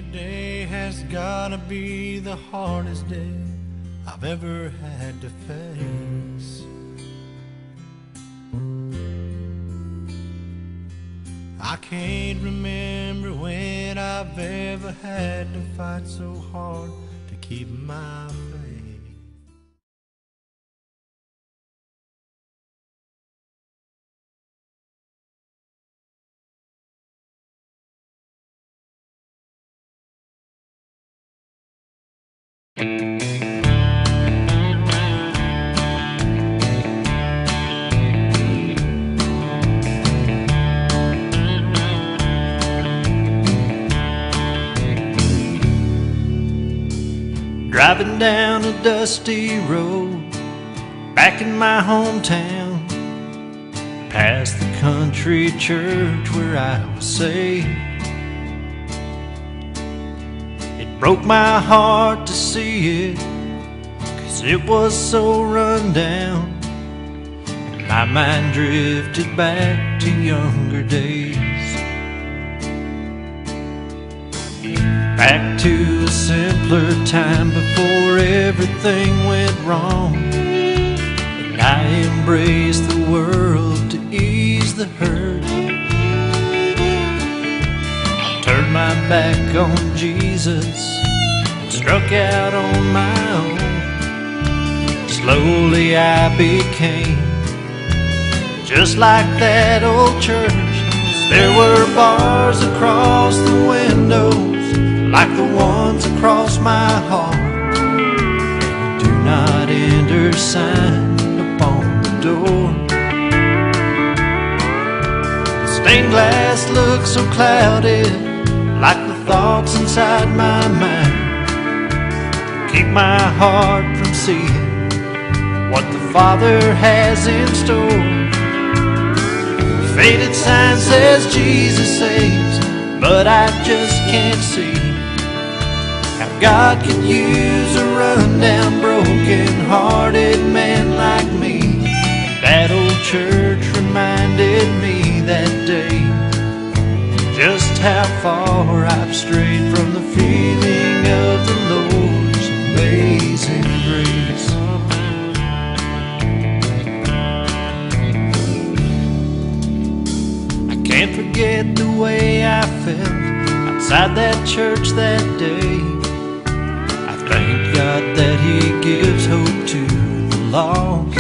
Today has gotta be the hardest day I've ever had to face. I can't remember when I've ever had to fight so hard to keep my faith. Driving down a dusty road back in my hometown, past the country church where I was saved. It broke my heart to see it, 'cause it was so run down, and my mind drifted back to younger days. Back to a simpler time before everything went wrong, and I embraced the world to ease the hurt. Turned my back on Jesus, struck out on my own. Slowly I became just like that old church. There were bars across the windows like the ones across my heart, and do not enter sign upon the door. The stained glass looked so clouded, like the thoughts inside my mind, keep my heart from seeing what the Father has in store. The faded sign says Jesus saves, but I just can't see how God could use a run-down, broken-hearted man like me. That old church reminded me that day just how far I've strayed from the feeling of the Lord's amazing grace. I can't forget the way I felt outside that church that day. Thank God that He gives hope to the lost.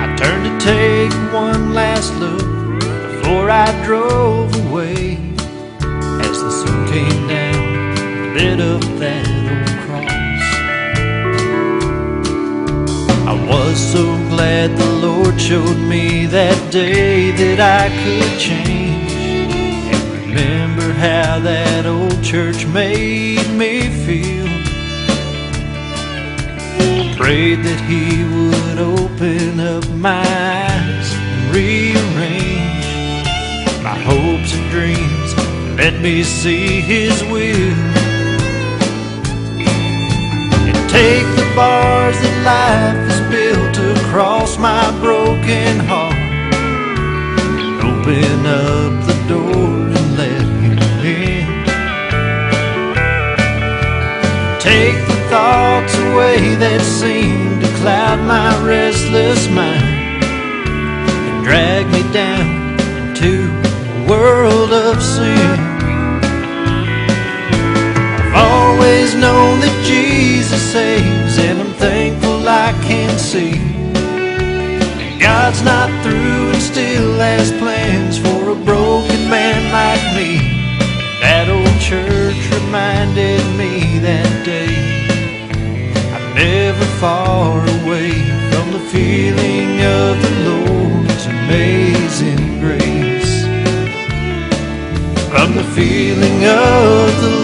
I turned to take one last look before I drove away, as the sun came down and lit up that old cross. I was so glad the Lord showed me that day that I could change. Remember how that old church made me feel. Prayed that He would open up my eyes and rearrange my hopes and dreams, let me see His will, and take the bars that life has built across my broken heart, and open up the door and let Him in. Take the thoughts away that seem to cloud my restless mind, and drag me down into a world of sin. I've always known that Jesus saves, and I'm thankful I can see that God's not through and still has plans for a broken man like me. That old church reminded me that day I'm never far away from the feeling of the Lord's amazing grace. From the feeling of the